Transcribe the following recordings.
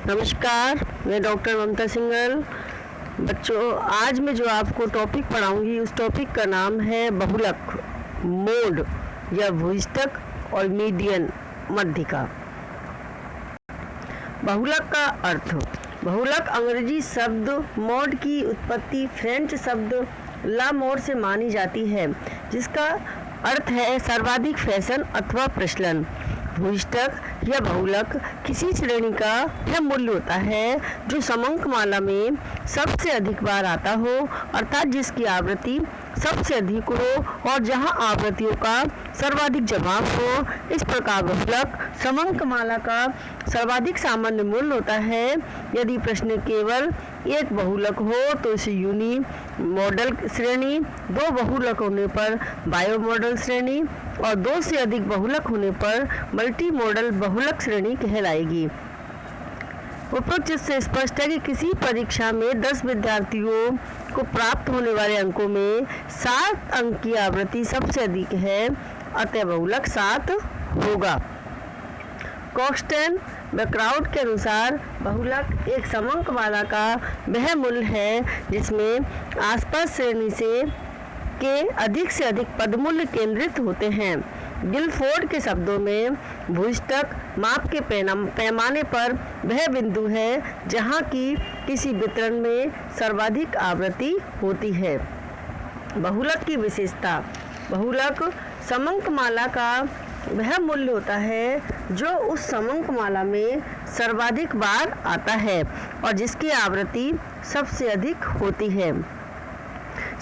नमस्कार, मैं डॉक्टर ममता सिंघल। बच्चों, आज मैं जो आपको टॉपिक पढ़ाऊंगी उस टॉपिक का नाम है बहुलक, मोड या भूयिष्ठक और मीडियन मध्यिका। बहुलक का अर्थ। बहुलक अंग्रेजी शब्द मोड की उत्पत्ति फ्रेंच शब्द ला मोड से मानी जाती है, जिसका अर्थ है सर्वाधिक फैशन अथवा प्रचलन। भूयिष्ठक या बहुलक किसी श्रेणी का यह मूल्य होता है जो समंकमाला में सबसे अधिक बार आता हो, अर्थात जिसकी आवृत्ति सबसे अधिक हो और जहां आवृत्तियों का सर्वाधिक जवाब हो। इस प्रकार बहुलक समंकमाला का सर्वाधिक सामान्य मूल्य होता है। यदि प्रश्न केवल एक बहुलक हो तो इसे यूनि मॉडल श्रेणी, दो बहुलक होने पर बायो मॉडल श्रेणी और दो से अधिक बहुलक होने पर मल्टी मॉडल बहुलक श्रेणी कहलाएगी। उपरोक्त से स्पष्ट है कि किसी परीक्षा में 10 विद्यार्थियों को प्राप्त होने वाले अंकों में 7 अंक की आवृत्ति सबसे अधिक है, अतः बहुलक 7 होगा। कॉक्सटन बैक्राउट के अनुसार बहुलक एक समंकमाला का वह मूल्य है जिसमें आसपास श्रेणी के अधिक पदमूल्य केंद्रित होते हैं। गिलफोर्ड के शब्दों में भूयिष्ठक माप के पैमाने पर वह बिंदु है जहां की किसी वितरण में सर्वाधिक आवृत्ति होती है। बहुलक की विशेषता। बहुलक समंकमाला का वह मूल्य होता है जो उस समंकमाला में सर्वाधिक बार आता है और जिसकी आवृत्ति सबसे अधिक होती है।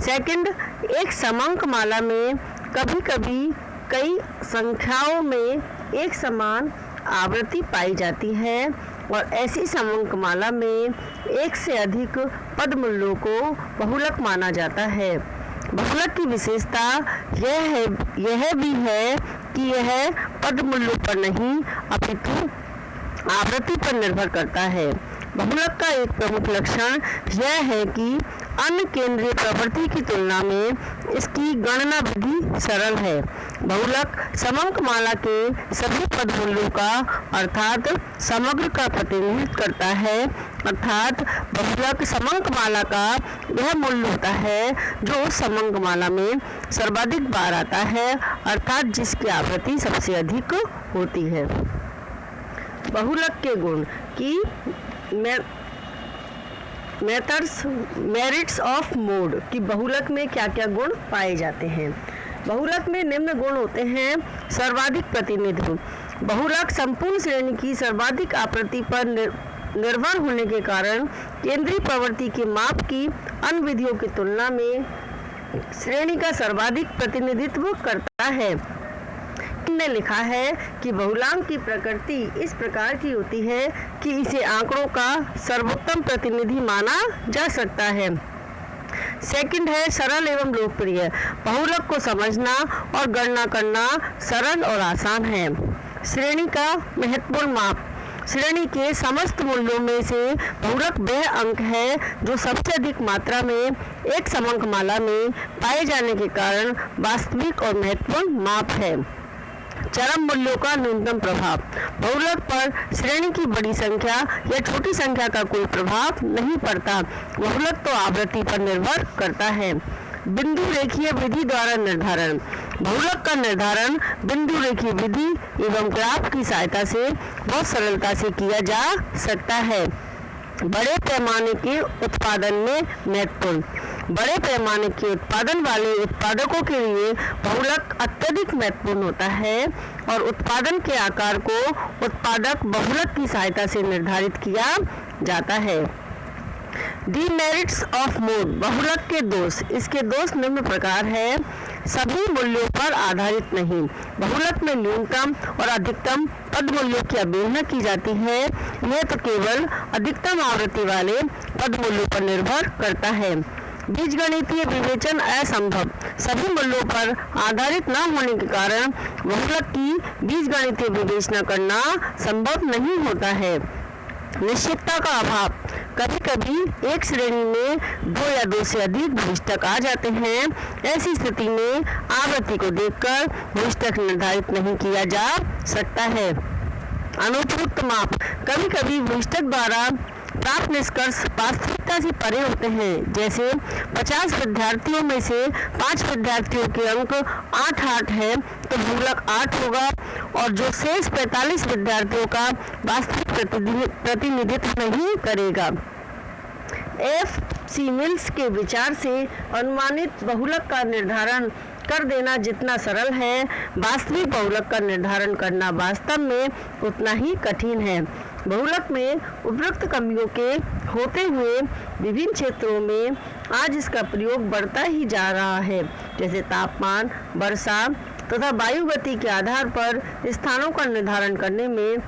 सेकंड, एक समंकमाला में कभी कभी कई संख्याओं में एक समान आवृत्ति पाई जाती है और ऐसी समंकमाला में एक से अधिक पदमूल्यों को बहुलक माना जाता है। बहुलक की विशेषता यह भी है कि यह पदमूल्यों पर नहीं अपितु आवृत्ति पर निर्भर करता है। बहुलक का एक प्रमुख लक्षण यह है कि अन्य केंद्रीय प्रवृत्ति की तुलना में इसकी गणना विधि सरल है। बहुलक समंकमाला के सभी पदमूल्यों का अर्थात समग्र का प्रतिनिधित्व करता है, अर्थात बहुलक समंकमाला का वह मूल्य होता है जो उस समंकमाला में सर्वाधिक बार आता है, अर्थात जिसकी आवृत्ति सबसे अधिक होती है। बहुलक के गुण की मेरिट्स ऑफ मोड कि बहुलक में क्या क्या गुण पाए जाते हैं। बहुलक में निम्न गुण होते हैं। सर्वाधिक प्रतिनिधित्व। बहुलक संपूर्ण श्रेणी की सर्वाधिक आवृत्ति पर निर्भर होने के कारण केंद्रीय प्रवृत्ति के माप की अन्य विधियों की तुलना में श्रेणी का सर्वाधिक प्रतिनिधित्व करता है। ने लिखा है कि बहुलांक की प्रकृति इस प्रकार की होती है कि इसे आंकड़ों का सर्वोत्तम प्रतिनिधि माना जा सकता है। सेकंड है सरल एवं लोकप्रिय। बहुलक को समझना और गणना करना सरल और आसान है। श्रेणी का महत्वपूर्ण माप। श्रेणी के समस्त मूल्यों में से बहुलक वह अंक है जो सबसे अधिक मात्रा में एक समंकमाला में पाए जाने के कारण वास्तविक और महत्वपूर्ण माप है। चरम मूल्यों का न्यूनतम प्रभाव। बहुलक पर श्रेणी की बड़ी संख्या या छोटी संख्या का कोई प्रभाव नहीं पड़ता। बहुलक तो आवृत्ति पर निर्भर करता है। बिंदु रेखीय विधि द्वारा निर्धारण। बहुलक का निर्धारण बिंदु रेखीय विधि एवं ग्राफ की सहायता से बहुत सरलता से किया जा सकता है। बड़े पैमाने के उत्पादन में महत्वपूर्ण। बड़े पैमाने के उत्पादन वाले उत्पादकों के लिए बहुलक अत्यधिक महत्वपूर्ण होता है और उत्पादन के आकार को उत्पादक बहुलक की सहायता से निर्धारित किया जाता है। Demerits of mode. बहुलक के दोष। इसके दोष निम्न प्रकार है। सभी मूल्यों पर आधारित नहीं। बहुलक में न्यूनतम और अधिकतम पद मूल्यों की अवहेलना की जाती है। यह तो केवल अधिकतम आवृत्ति वाले पद मूल्यों पर निर्भर करता है। बीजगणितीय विवेचन असंभव। सभी मूल्यों पर आधारित न होने के कारण बहुलक की बीजगणितीय विवेचना करना संभव नहीं होता है। निश्चितता का अभाव। कभी कभी एक श्रेणी में 2 या 2 से अधिक भूयिष्ठक आ जाते हैं। ऐसी स्थिति में आवृत्ति को देखकर भूयिष्ठक निर्धारित नहीं किया जा सकता है। अनुपयुक्त माप। कभी कभी विष्टक द्वारा प्राप्त निष्कर्ष वास्तविकता से परे होते हैं। जैसे 50 विद्यार्थियों में से 5 विद्यार्थियों के अंक 8 है तो बहुलक 8 होगा, और जो शेष 45 विद्यार्थियों का वास्तविक प्रतिनिधित्व नहीं करेगा। F.C. मिल्स के विचार से अनुमानित बहुलक का निर्धारण कर देना जितना सरल है, वास्तविक बहुलक का निर्धारण करना वास्तव में उतना ही कठिन है। बहुलक में उपरोक्त कमियों के होते हुए विभिन्न क्षेत्रों में आज इसका प्रयोग बढ़ता ही जा रहा है। जैसे तापमान, वर्षा तथा वायु गति के आधार पर स्थानों का निर्धारण करने में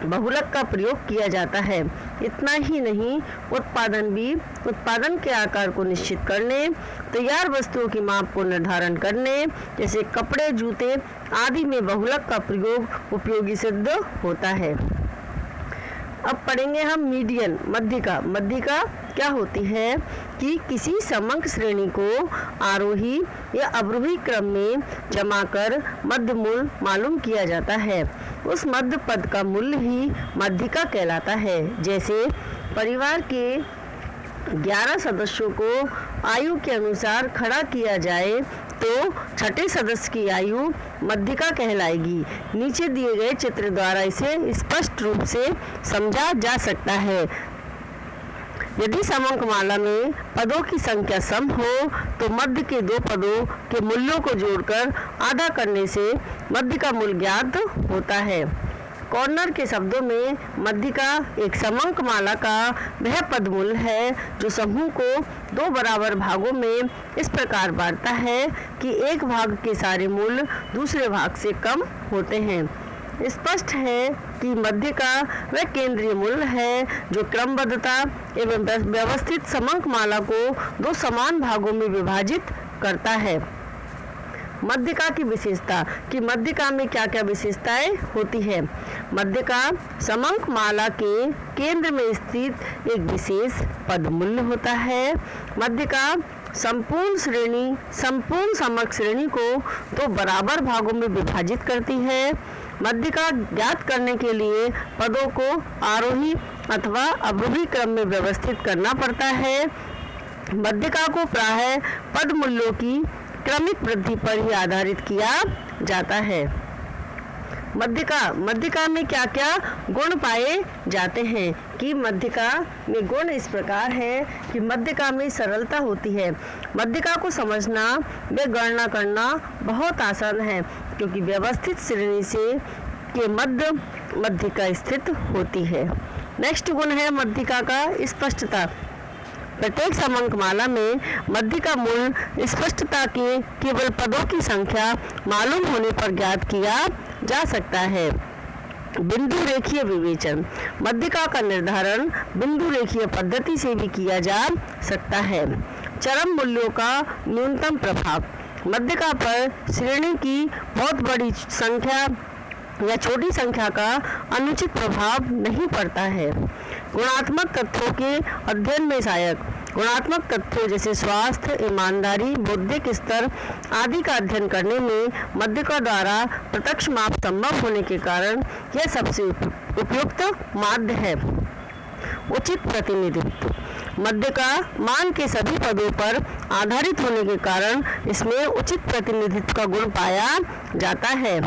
बहुलक का प्रयोग किया जाता है। इतना ही नहीं, उत्पादन भी उत्पादन के आकार को निश्चित करने, तैयार वस्तुओं की माप को निर्धारण करने, जैसे कपड़े, जूते आदि में बहुलक का प्रयोग उपयोगी सिद्ध होता है। अब पढ़ेंगे हम मीडियन, मध्यिका। मध्यिका क्या होती है कि किसी समंक श्रेणी को आरोही या अवरोही क्रम में जमा कर मध्य मूल मालूम किया जाता है। उस मध्य पद का मूल्य ही मध्यिका कहलाता है। जैसे परिवार के 11 सदस्यों को आयु के अनुसार खड़ा किया जाए तो छठे सदस्य की आयु मध्यिका कहलाएगी। नीचे दिए गए चित्र द्वारा इसे स्पष्ट रूप से समझा जा सकता है। यदि समंकमाला में पदों की संख्या सम हो तो मध्य के 2 पदों के मूल्यों को जोड़कर आधा करने से मध्य का मूल्य ज्ञात होता है। कॉर्नर के शब्दों में मध्यिका एक समंकमाला का वह पदमूल्य है जो समूह को 2 बराबर भागों में इस प्रकार बांटता है कि एक भाग के सारे मूल्य दूसरे भाग से कम होते हैं। स्पष्ट है कि मध्यिका वह केंद्रीय मूल्य है जो क्रमबद्धता एवं व्यवस्थित समंकमाला को 2 समान भागों में विभाजित करता है। मध्यिका की विशेषता कि मध्यिका में क्या क्या विशेषताएं होती है। मध्यिका समंकमाला के केंद्र में स्थित एक विशेष पदमूल्य होता है। मध्यिका संपूर्ण समक श्रेणी को 2 बराबर भागों में विभाजित करती है। मध्यिका ज्ञात करने के लिए पदों को आरोही अथवा अवरोही क्रम में व्यवस्थित करना पड़ता है। मध्यिका को प्रायः पद मूल्यों की क्रमिक वृद्धि पर ही आधारित किया जाता है। मध्यिका में क्या क्या गुण पाए जाते हैं कि मध्यिका में गुण इस प्रकार है कि मध्यिका में सरलता होती है। मध्यिका को समझना व गणना करना बहुत आसान है क्योंकि व्यवस्थित श्रेणी से के मध्यिका स्थित होती है। नेक्स्ट गुण है मध्यिका का स्पष्टता। प्रत्येक समंकमाला में मध्यिका मूल्य स्पष्टता के केवल पदों की संख्या मालूम होने पर ज्ञात किया जा सकता है। बिंदु रेखीय विवेचन। मध्यिका का निर्धारण बिंदु रेखीय पद्धति से भी किया जा सकता है। चरम मूल्यों का न्यूनतम प्रभाव। मध्यिका पर श्रेणी की बहुत बड़ी संख्या या छोटी संख्या का अनुचित प्रभाव नहीं पड़ता है। गुणात्मक तथ्यों के अध्ययन में सहायक। गुणात्मक तथ्यों जैसे स्वास्थ्य, ईमानदारी, बौद्धिक स्तर आदि का अध्ययन करने में मध्यिका द्वारा प्रत्यक्ष माप संभव होने के कारण यह सबसे उपयुक्त माध्य है। उचित प्रतिनिधित्व। मध्यिका मान के सभी पदों पर आधारित होने के कारण इसमें उचित प्रतिनिधित्व का गुण पाया जाता है।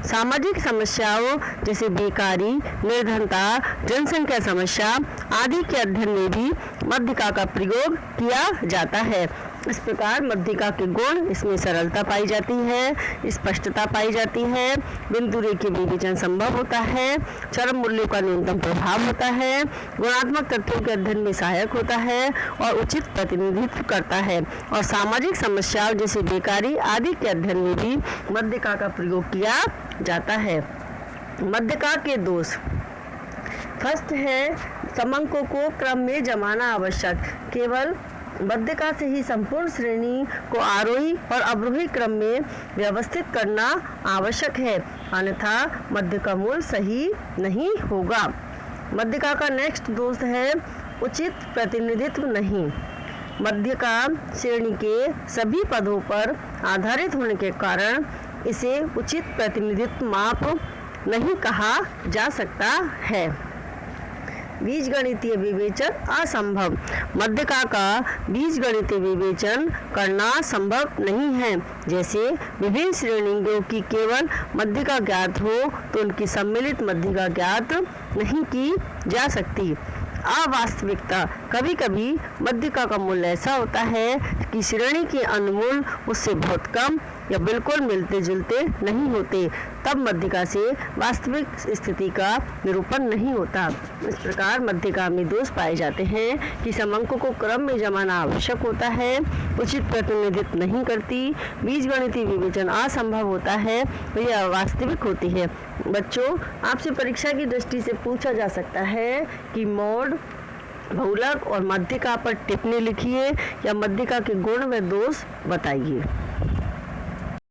सामाजिक समस्याओं जैसे बेकारी, निर्धनता, जनसंख्या समस्या आदि के अध्ययन में भी मध्यिका का प्रयोग किया जाता है। इस प्रकार मध्यिका के गुण इसमें सरलता पाई जाती है, स्पष्टता पाई जाती है, बिंदु रेखीय विवेचन संभव होता है, चरम मूल्यों का न्यूनतम प्रभाव होता है, गुणात्मक तथ्यों के अध्ययन में सहायक होता है और उचित प्रतिनिधित्व करता है, और सामाजिक समस्याओं जैसे बेकारी आदि के अध्ययन में भी मध्यिका का प्रयोग किया जाता है। मध्यिका के दोष। फर्स्ट है समंकों को क्रम में जमाना आवश्यक। केवल मध्यिका से ही संपूर्ण श्रेणी को आरोही और अवरोही क्रम में व्यवस्थित करना आवश्यक है, अन्यथा मध्यिका मूल्य सही नहीं होगा। मध्यिका का नेक्स्ट दोष है उचित प्रतिनिधित्व नहीं। मध्यिका श्रेणी के सभी पदों पर आधारित होने के कारण इसे उचित प्रतिनिधित्व माप नहीं कहा जा सकता है। बीजगणितीय विवेचन असंभव। मध्यिका का बीजगणितीय विवेचन करना संभव नहीं है। जैसे विभिन्न श्रेणियों की केवल मध्यिका ज्ञात हो तो उनकी सम्मिलित मध्यिका ज्ञात नहीं की जा सकती। अवास्तविकता। कभी कभी मध्यिका का मूल्य ऐसा होता है कि श्रेणी के अनुमूल उससे बहुत कम या बिल्कुल मिलते जुलते नहीं होते, तब मध्यिका से वास्तविक स्थिति का निरूपण नहीं होता। इस प्रकार मध्यिका में दोष पाए जाते हैं कि समअंकों को क्रम में जमाना आवश्यक होता है, उचित प्रतिनिधित्व नहीं करती, बीजगणितीय विवेचन असंभव होता है, यह अवास्तविक होती है। बच्चों, आपसे परीक्षा की दृष्टि से पूछा जा सकता है कि मोड, बहुलक और मध्यिका पर टिप्पणी लिखिए या मध्यिका के गुण व दोष बताइए।